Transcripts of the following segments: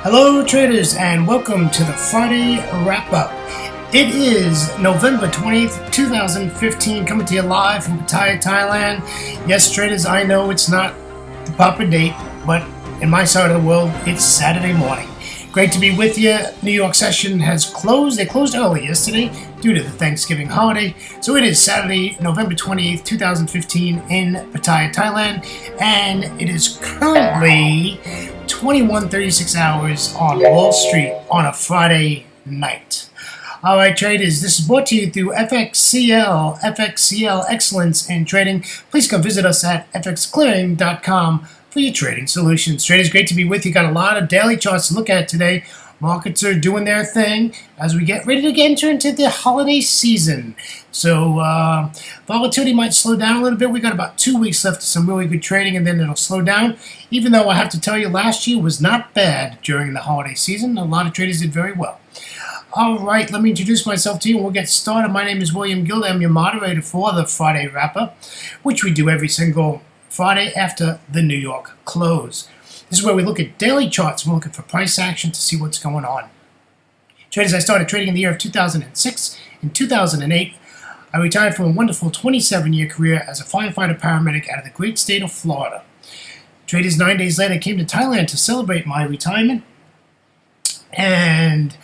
Hello traders and welcome to the Friday wrap-up. It is November 20th, 2015, coming to you live from Pattaya, Thailand. Yes traders, I know it's not the proper date, but in my side of the world, it's Saturday morning. Great to be with you. New York session has closed. They closed early yesterday due to the Thanksgiving holiday. So it is Saturday, November 28th, 2015 in Pattaya, Thailand. And it is currently 21:36 hours on Wall Street on a Friday night. All right, traders, this is brought to you through FXCL Excellence in Trading. Please come visit us at fxclearing.com for your trading solutions. Traders, great to be with you. Got a lot of daily charts to look at today. Markets are doing their thing as we get ready to enter into the holiday season. So volatility might slow down a little bit. We got about 2 weeks left of some really good trading, and then it'll slow down. Even though I have to tell you, last year was not bad during the holiday season. A lot of traders did very well. All right, let me introduce myself to you and we'll get started. My name is William Gilda. I'm your moderator for the Friday Wrap-Up, which we do every single Friday after the New York close. This is where we look at daily charts. We're looking for price action to see what's going on. Traders, I started trading in the year of 2006. In 2008, I retired from a wonderful 27-year career as a firefighter paramedic out of the great state of Florida. Traders, 9 days later, I came to Thailand to celebrate my retirement. And I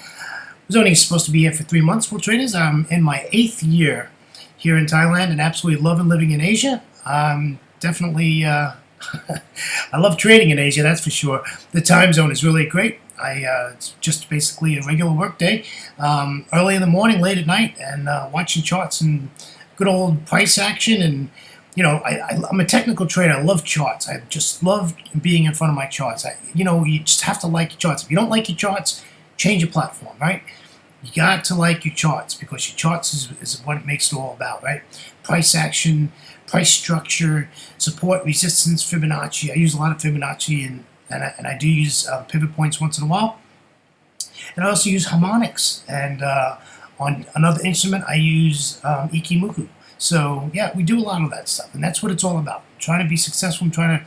was only supposed to be here for 3 months. Well, traders, I'm in my 8th year here in Thailand and absolutely loving living in Asia. Definitely, I love trading in Asia, that's for sure. The time zone is really great. It's just basically a regular work day. Early in the morning, late at night, and watching charts and good old price action. And, you know, I'm a technical trader. I love charts. I just love being in front of my charts. You just have to like your charts. If you don't like your charts, change your platform, right? You got to like your charts because your charts is what it makes it all about, right? Price action, price structure, support, resistance, Fibonacci. I use a lot of Fibonacci and I do use pivot points once in a while. And I also use harmonics. And on another instrument, I use Ikimoku. So, yeah, we do a lot of that stuff. And that's what it's all about. Trying to be successful and trying to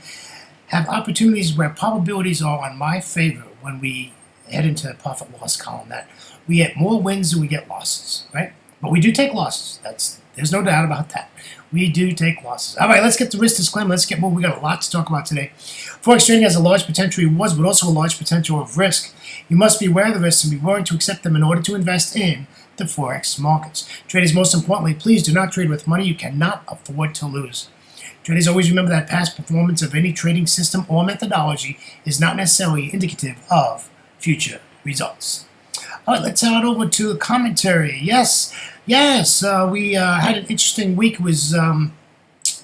have opportunities where probabilities are on my favor when we head into the profit loss column. That we get more wins than we get losses, right? But we do take losses. There's no doubt about that. We do take losses. All right, let's get the risk disclaimer. Let's get moving. We got a lot to talk about today. Forex trading has a large potential rewards, but also a large potential of risk. You must be aware of the risks and be willing to accept them in order to invest in the Forex markets. Traders, most importantly, please do not trade with money you cannot afford to lose. Traders, always remember that past performance of any trading system or methodology is not necessarily indicative of future results. All right, let's head over to a commentary. Yes, we had an interesting week. It was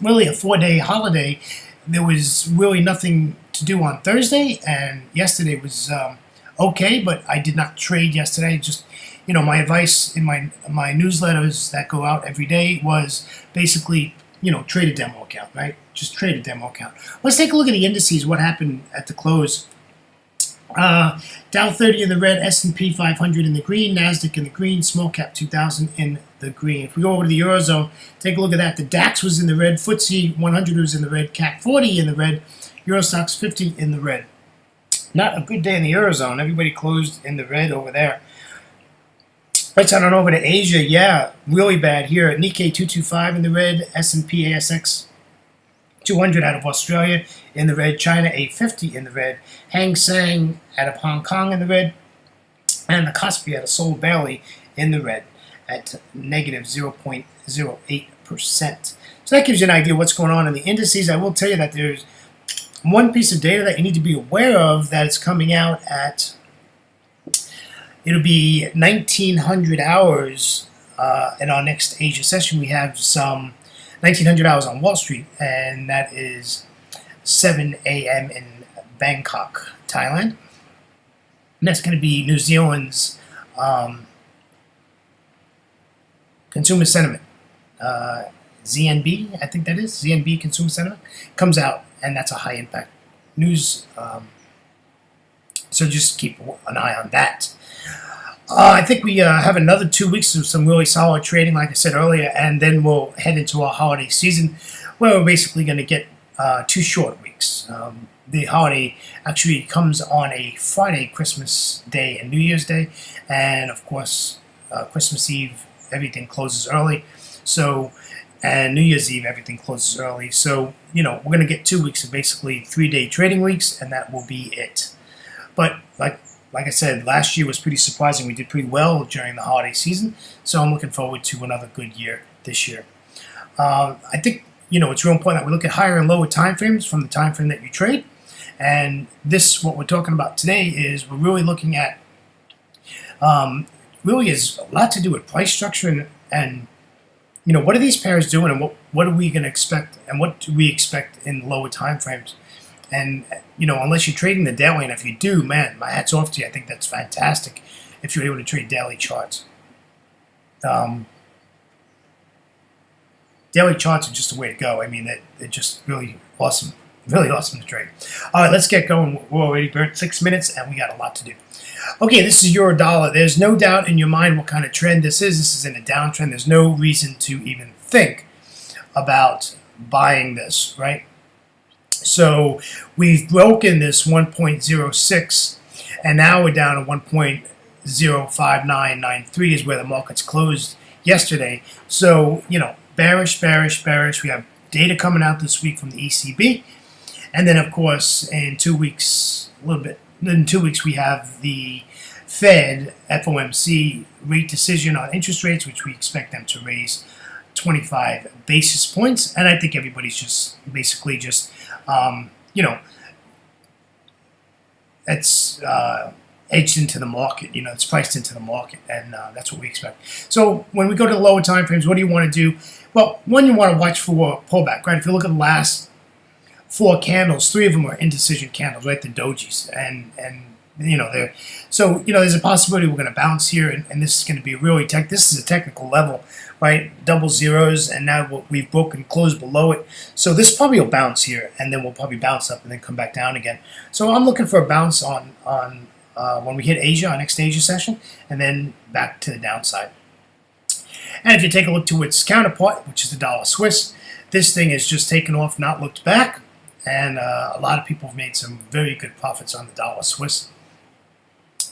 really a 4-day holiday. There was really nothing to do on Thursday, and yesterday was okay, but I did not trade yesterday. Just, my advice in my newsletters that go out every day was basically, trade a demo account, right? Just trade a demo account. Let's take a look at the indices, what happened at the close. Dow 30 in the red, S&P 500 in the green, NASDAQ in the green, small cap 2000 in the green. If we go over to the Eurozone, take a look at that. The DAX was in the red, FTSE 100 was in the red, CAC 40 in the red, Eurostoxx 50 in the red. Not a good day in the Eurozone. Everybody closed in the red over there. Let's head on over to Asia. Yeah, really bad here. Nikkei 225 in the red, S&P ASX 200 out of Australia in the red, China A50 in the red, Hang Seng out of Hong Kong in the red, and the Kospi out of Seoul Bali in the red at negative 0.08%. So that gives you an idea of what's going on in the indices. I will tell you that there's one piece of data that you need to be aware of that is coming out at, it'll be 1900 hours in our next Asia session. We have some 1900 hours on Wall Street, and that is 7 a.m. in Bangkok, Thailand. And that's going to be New Zealand's consumer sentiment. ZNB, I think that is, ZNB consumer sentiment, comes out, and that's a high impact news. So just keep an eye on that. I think we have another 2 weeks of some really solid trading, like I said earlier, and then we'll head into our holiday season where we're basically going to get 2 short weeks. weeks. The holiday actually comes on a Friday, Christmas Day and New Year's Day, and of course, Christmas Eve, everything closes early. So, and New Year's Eve, everything closes early. So, we're going to get 2 weeks of basically 3-day trading weeks, and that will be it. But like I said, last year was pretty surprising. We did pretty well during the holiday season, so I'm looking forward to another good year this year. I think it's real important that we look at higher and lower time frames from the time frame that you trade. And what we're talking about today is we're really looking at really is a lot to do with price structure and what are these pairs doing, and what are we going to expect, and what do we expect in lower time frames. And unless you're trading the daily, and if you do, man, my hat's off to you. I think that's fantastic if you're able to trade daily charts. Daily charts are just the way to go. I mean, they're just really awesome to trade. All right, let's get going. We're already burnt 6 minutes, and we got a lot to do. Okay, this is euro dollar. There's no doubt in your mind what kind of trend this is. This is in a downtrend. There's no reason to even think about buying this, right? So we've broken this 1.06, and now we're down to 1.05993 is where the markets closed yesterday. So, bearish. We have data coming out this week from the ECB. And then, of course, in 2 weeks, in 2 weeks, we have the Fed FOMC rate decision on interest rates, which we expect them to raise 25 basis points. And I think everybody's it's edged into the market. It's priced into the market, and that's what we expect. So when we go to the lower time frames, what do you want to do? Well, one, you want to watch for a pullback, right? If you look at the last 4 candles, 3 of them are indecision candles, right? The dojis, and they're there's a possibility we're going to bounce here, and this is going to be really this is a technical level, right? Double zeros, and now we've broken closed below it. So this probably will bounce here, and then we'll probably bounce up and then come back down again. So I'm looking for a bounce on when we hit Asia, our next Asia session, and then back to the downside. And if you take a look to its counterpart, which is the dollar Swiss, this thing has just taken off, not looked back, and a lot of people have made some very good profits on the dollar Swiss.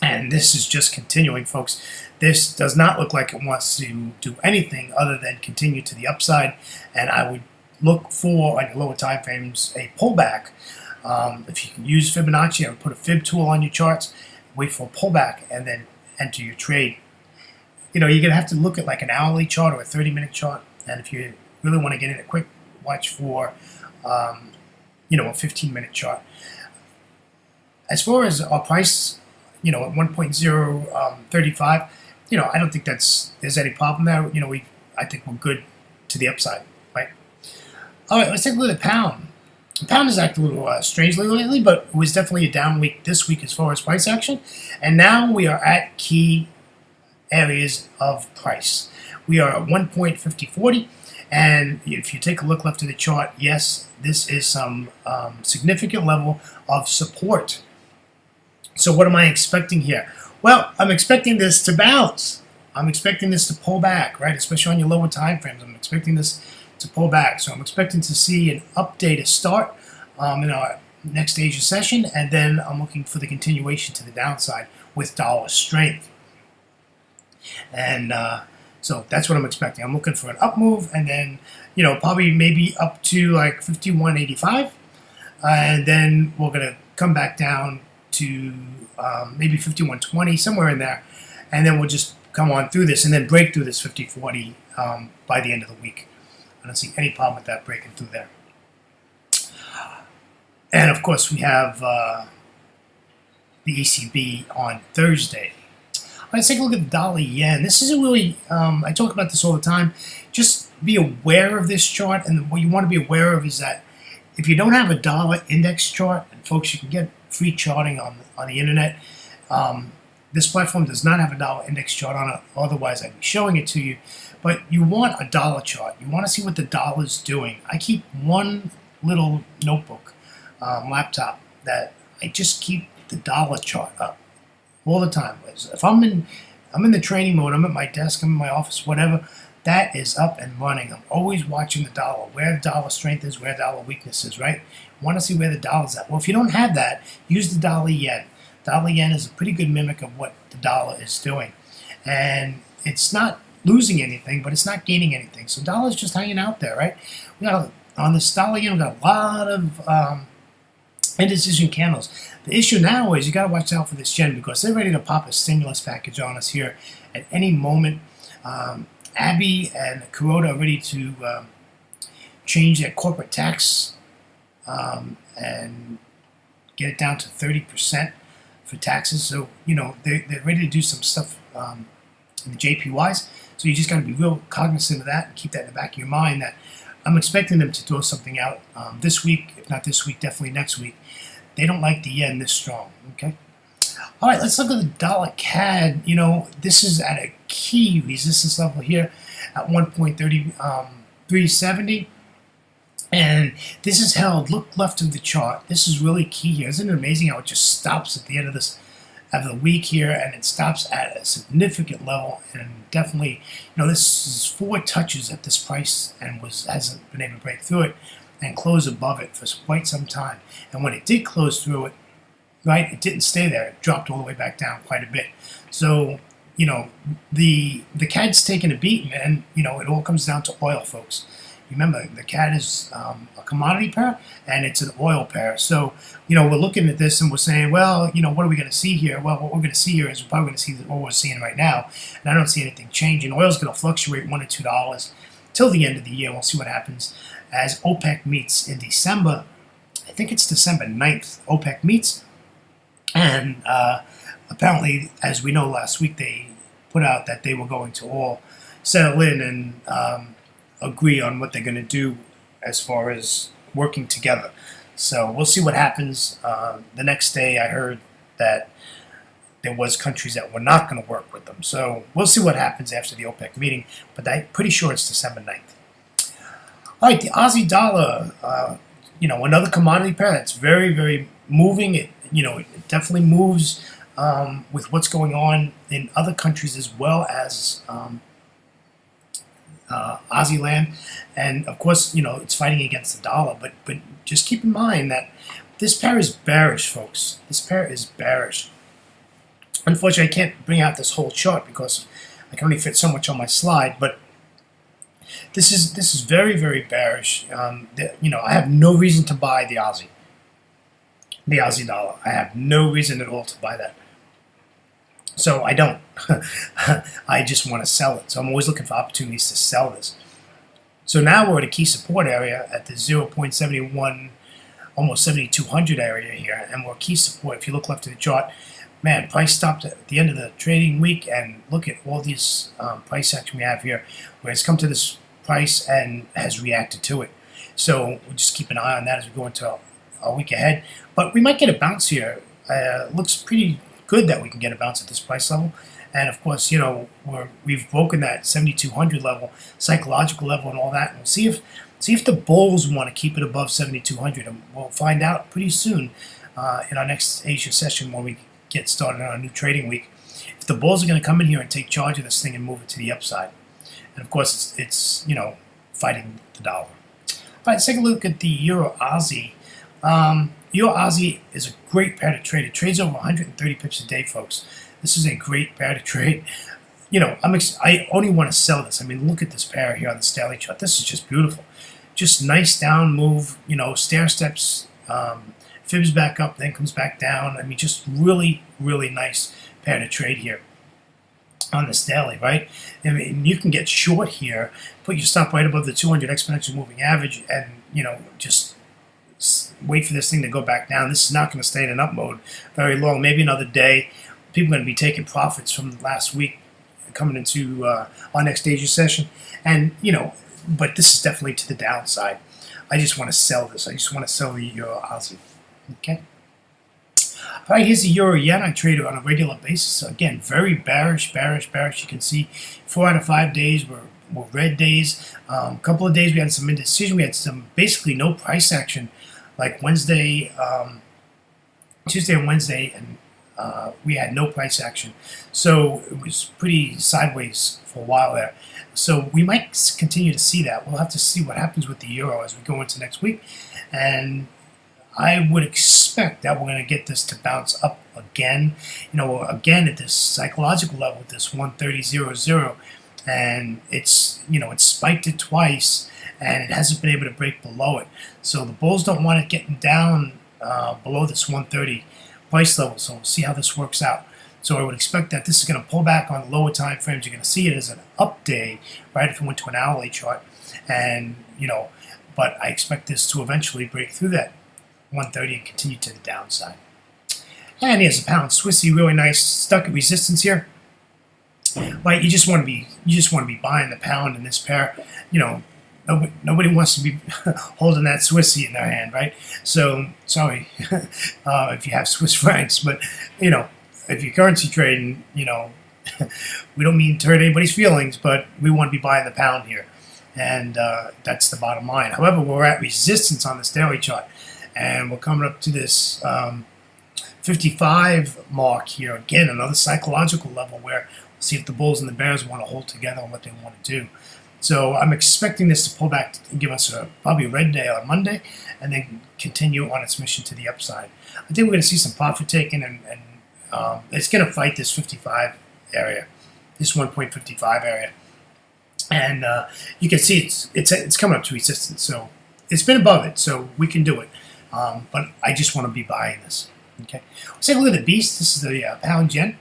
And this is just continuing, folks. This does not look like it wants to do anything other than continue to the upside, and I would look for, on your lower time frames, a pullback. If you can use Fibonacci, I would put a fib tool on your charts, wait for a pullback, and then enter your trade. You're going to have to look at like an hourly chart or a 30-minute chart, and if you really want to get in it quick, watch for a 15-minute chart. As far as our price, at 1.035, I don't think there's any problem there. I think we're good to the upside, right? All right, let's take a look at the pound. The pound has acted a little strangely lately, but it was definitely a down week this week as far as price action. And now we are at key areas of price. We are at 1.5040, and if you take a look left of the chart, yes, this is some significant level of support. So what am I expecting here? Well, I'm expecting this to bounce. I'm expecting this to pull back, right? Especially on your lower time frames. I'm expecting this to pull back. So I'm expecting to see an update, a start in our next Asia session, and then I'm looking for the continuation to the downside with dollar strength. And so that's what I'm expecting. I'm looking for an up move, and then probably maybe up to like 51.85, and then we're gonna come back down to maybe 51.20, somewhere in there, and then we'll just come on through this and then break through this 50.40 by the end of the week. I don't see any problem with that breaking through there. And of course, we have the ECB on Thursday. Let's take a look at the dollar yen. This is a really, I talk about this all the time. Just be aware of this chart, and what you want to be aware of is that if you don't have a dollar index chart, and folks, you can get free charting on the internet. This platform does not have a dollar index chart on it, otherwise I'd be showing it to you. But you want a dollar chart. You want to see what the dollar's doing. I keep one little notebook, laptop, that I just keep the dollar chart up all the time. If I'm in the training mode, I'm at my desk, I'm in my office, whatever, that is up and running. I'm always watching the dollar, where the dollar strength is, where the dollar weakness is, right? Want to see where the dollar's at. Well, if you don't have that, use the dollar yen. Dollar yen is a pretty good mimic of what the dollar is doing. And it's not losing anything, but it's not gaining anything. So dollar's just hanging out there, right? On this dollar yen, we got a lot of indecision candles. The issue now is you got to watch out for this yen because they're ready to pop a stimulus package on us here at any moment. Abe and Kuroda are ready to change their corporate tax and get it down to 30% for taxes. So, they're ready to do some stuff in the JPYs. So you just got to be real cognizant of that and keep that in the back of your mind that I'm expecting them to throw something out this week, if not this week, definitely next week. They don't like the yen this strong, okay? All right, let's look at the dollar CAD. This is at a key resistance level here at 1.3370. And this is held, look left of the chart. This is really key here. Isn't it amazing how it just stops at the end of the week here, and it stops at a significant level, and definitely, this is 4 touches at this price and hasn't been able to break through it and close above it for quite some time. And when it did close through it, right, it didn't stay there. It dropped all the way back down quite a bit. So, the CAD's taking a beating, and it all comes down to oil, folks. Remember, the CAD is a commodity pair, and it's an oil pair. So, we're looking at this and we're saying, well, what are we going to see here? Well, what we're going to see here is we're probably going to see what we're seeing right now, and I don't see anything changing. Oil's going to fluctuate $1 to $2 till the end of the year. We'll see what happens as OPEC meets in December. I think it's December 9th. OPEC meets, and apparently, as we know, last week they put out that they were going to all settle in and agree on what they're going to do as far as working together. So we'll see what happens. The next day I heard that there was countries that were not going to work with them. So we'll see what happens after the OPEC meeting, but I'm pretty sure it's December 9th. All right, the Aussie dollar, another commodity pair that's very, very moving. It definitely moves with what's going on in other countries as well as Aussie land, and of course, it's fighting against the dollar. But just keep in mind that this pair is bearish, folks. This pair is bearish. Unfortunately, I can't bring out this whole chart because I can only fit so much on my slide. But this is very, very bearish. I have no reason to buy the Aussie dollar. I have no reason at all to buy that. So I don't. I just want to sell it. So I'm always looking for opportunities to sell this. So now we're at a key support area at the 0.71, almost 7,200 area here, and we're key support. If you look left of the chart, man, price stopped at the end of the trading week, and look at all these price action we have here, where it's come to this price and has reacted to it. So we'll just keep an eye on that as we go into a week ahead. But we might get a bounce here. Looks pretty good that we can get a bounce at this price level, and of course, we've broken that 7,200 level, psychological level, and all that. And we'll see if the bulls want to keep it above 7,200, and we'll find out pretty soon in our next Asia session when we get started on our new trading week. If the bulls are going to come in here and take charge of this thing and move it to the upside, and of course, it's fighting the dollar. All right, let's take a look at the Euro Aussie. Euro Aussie is a great pair to trade. It trades over 130 pips a day, folks. This is a great pair to trade. I only want to sell this. I mean, look at this pair here on the daily chart. This is just beautiful. Just nice down move, stair steps, fibs back up, then comes back down. I mean, just really, really nice pair to trade here on this daily, right? I mean, you can get short here, put your stop right above the 200 exponential moving average, and, just wait for this thing to go back down. This is not going to stay in an up mode very long. Maybe another day. People are going to be taking profits from last week coming into our next Asia session. And, but this is definitely to the downside. I just want to sell this. I just want to sell the Euro Aussie. Okay? All right, here's the Euro Yen. I trade it on a regular basis. So again, very bearish. You can see 4 out of 5 days were red days. A couple of days we had some indecision. We had basically no price action, like Tuesday and Wednesday, and we had no price action. So it was pretty sideways for a while there. So we might continue to see that. We'll have to see what happens with the euro as we go into next week. And I would expect that we're going to get this to bounce up again, again at this psychological level, this 130.00, and it's spiked it twice, and it hasn't been able to break below it. So the bulls don't want it getting down below this 130 price level. So we'll see how this works out. So I would expect that this is going to pull back on the lower time frames. You're going to see it as an up day, right? If it went to an hourly chart, and but I expect this to eventually break through that 130 and continue to the downside. And here's a pound Swissy, really nice, stuck at resistance here. Right, you just want to be buying the pound in this pair. Nobody wants to be holding that Swissy in their hand, right? So sorry if you have Swiss francs, but if you're currency trading, we don't mean to hurt anybody's feelings, but we want to be buying the pound here, and that's the bottom line. However, we're at resistance on this daily chart, and we're coming up to this 55 mark here. Again, another psychological level where we'll see if the bulls and the bears want to hold together on what they want to do. So I'm expecting this to pull back and give us probably a red day on Monday, and then continue on its mission to the upside. I think we're going to see some profit taken, and it's going to fight this 55 area, this 1.55 area, and you can see it's coming up to resistance. So it's been above it, so we can do it. But I just want to be buying this. Okay, let's take a look at the beast. This is the pound yen.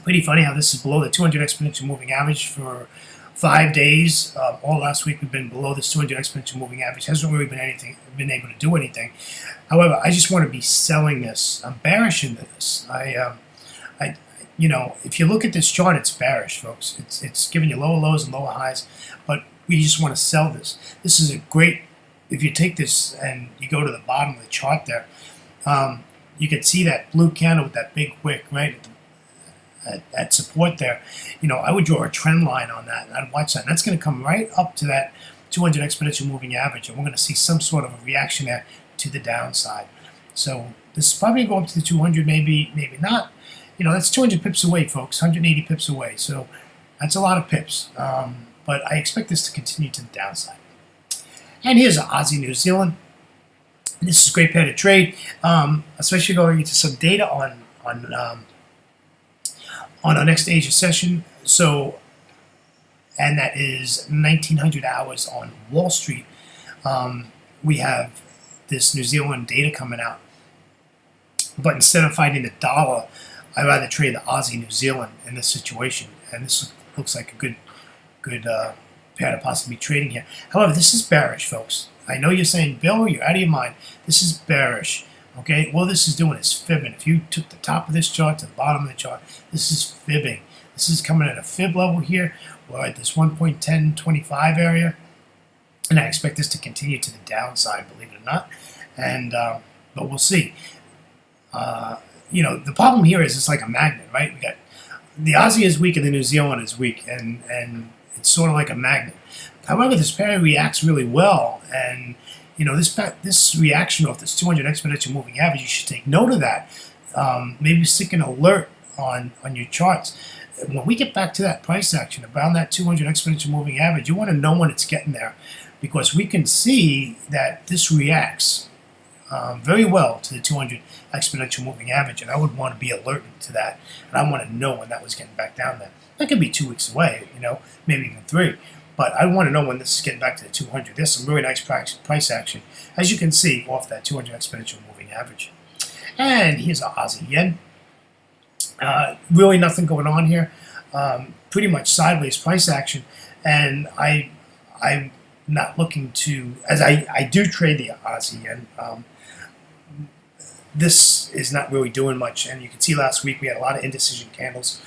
Pretty funny how this is below the 200 exponential moving average for 5 days. All last week we've been below this 200 exponential moving average. Hasn't really been able to do anything. However, I just want to be selling this. I'm bearish into this. If you look at this chart, it's bearish, folks. It's giving you lower lows and lower highs, but we just want to sell this. This is a great. If you take this and you go to the bottom of the chart there, you can see that blue candle with that big wick right at support there. I would draw a trend line on that, and I'd watch that. And that's going to come right up to that 200 exponential moving average, and we're going to see some sort of a reaction there to the downside. So this is probably going to go up to the 200, maybe not. That's 200 pips away, folks, 180 pips away. So that's a lot of pips. But I expect this to continue to the downside. And here's Aussie New Zealand. This is a great pair to trade, especially going into some data on our next Asia session. So, and that is 1900 hours on Wall Street. We have this New Zealand data coming out, but instead of fighting the dollar, I'd rather trade the Aussie New Zealand in this situation. And this looks like a good pair to possibly be trading here. However, this is bearish, folks. I know you're saying, Bill, you're out of your mind. This is bearish. Okay, all this is doing is fibbing. If you took the top of this chart to the bottom of the chart, this is fibbing. This is coming at a fib level here. We're at this 1.1025 area, and I expect this to continue to the downside, believe it or not. And but we'll see. The problem here is it's like a magnet, right? We got the Aussie is weak and the New Zealand is weak, and it's sort of like a magnet. However, this pair reacts really well, and this reaction off this 200 exponential moving average, you should take note of that. Maybe stick an alert on your charts. When we get back to that price action around that 200 exponential moving average, you want to know when it's getting there, because we can see that this reacts very well to the 200 exponential moving average, and I would want to be alerted to that, and I want to know when that was getting back down there. That could be 2 weeks away, maybe even 3. But I want to know when this is getting back to the 200. There's some really nice price action, as you can see, off that 200 exponential moving average. And here's our Aussie yen. Really nothing going on here. Pretty much sideways price action. And I'm not looking to, as I do trade the Aussie yen, this is not really doing much. And you can see last week we had a lot of indecision candles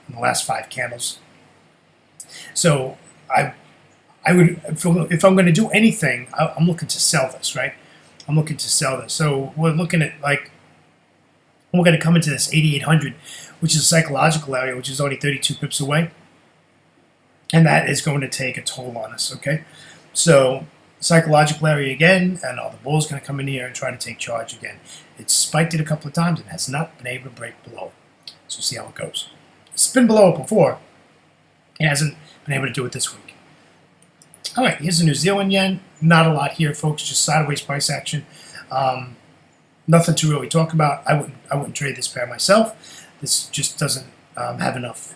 in the last 5 candles. So I would, if I'm going to do anything, I'm looking to sell this, right? I'm looking to sell this. So we're looking at we're going to come into this 8,800, which is a psychological area, which is only 32 pips away. And that is going to take a toll on us, okay? So psychological area again, and the bull's going to come in here and try to take charge again. It's spiked it a couple of times and has not been able to break below it. So we'll see how it goes. It's been below it before. It hasn't been able to do it this week. All right, here's the New Zealand yen. Not a lot here, folks. Just sideways price action. Nothing to really talk about. I wouldn't trade this pair myself. This just doesn't have enough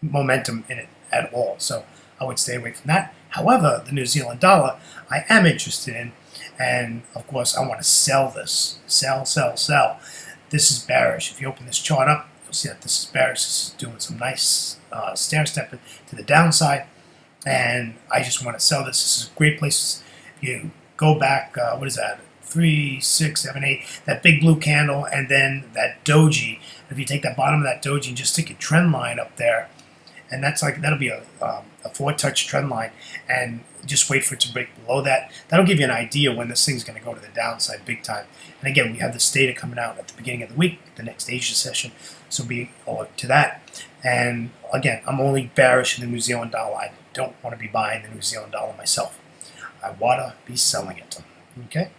momentum in it at all. So I would stay away from that. However, the New Zealand dollar, I am interested in, and of course, I want to sell this. Sell, sell, sell. This is bearish. If you open this chart up, you'll see that this is bearish. This is doing some nice stair step to the downside, and I just want to sell this. This is a great place. If you go back, what is that? 3, 6, 7, 8. That big blue candle, and then that doji. If you take that bottom of that doji and just stick a trend line up there, and that'll be a 4-touch trend line, and just wait for it to break below that. That'll give you an idea when this thing's going to go to the downside big time. And again, we have this data coming out at the beginning of the week, the next Asia session, so be alert to that. And again, I'm only bearish in the New Zealand dollar. I don't want to be buying the New Zealand dollar myself. I want to be selling it. Okay?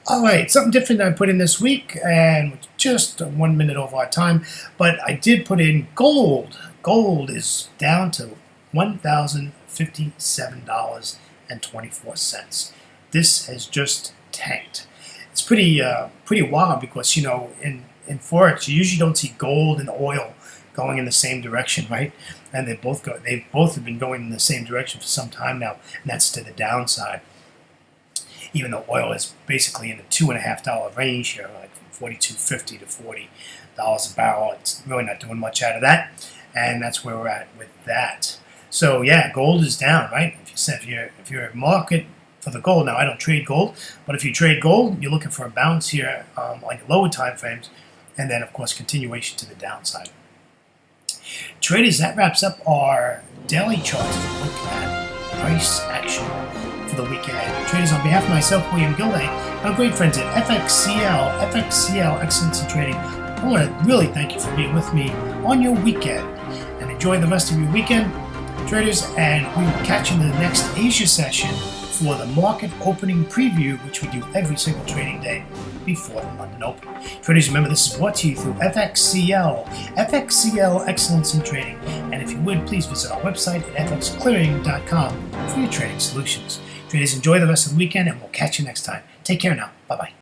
All right, something different that I put in this week, and just 1 minute over our time, but I did put in gold. Gold is down to $1,057.24. This has just tanked. It's pretty wild because, in Forex, you usually don't see gold and oil going in the same direction, right? And they both have been going in the same direction for some time now, and that's to the downside. Even though oil is basically in the $2.50 range here, like from $42.50 to $40 a barrel. It's really not doing much out of that, and that's where we're at with that. So yeah, gold is down, right? If you're a market for the gold, now I don't trade gold, but if you trade gold, you're looking for a bounce here on lower time frames, and then of course continuation to the downside. Traders, that wraps up our daily charts. Look at price action for the week ahead. Traders, on behalf of myself, William Gilday, and our great friends at FXCL Excellence in Trading, I want to really thank you for being with me on your weekend, and enjoy the rest of your weekend, traders, and we will catch you in the next Asia session for the market opening preview, which we do every single trading day before the London Open. Traders, remember, this is brought to you through FXCL Excellence in Trading, and if you would, please visit our website at fxclearing.com for your trading solutions. Traders, enjoy the rest of the weekend, and we'll catch you next time. Take care now. Bye-bye.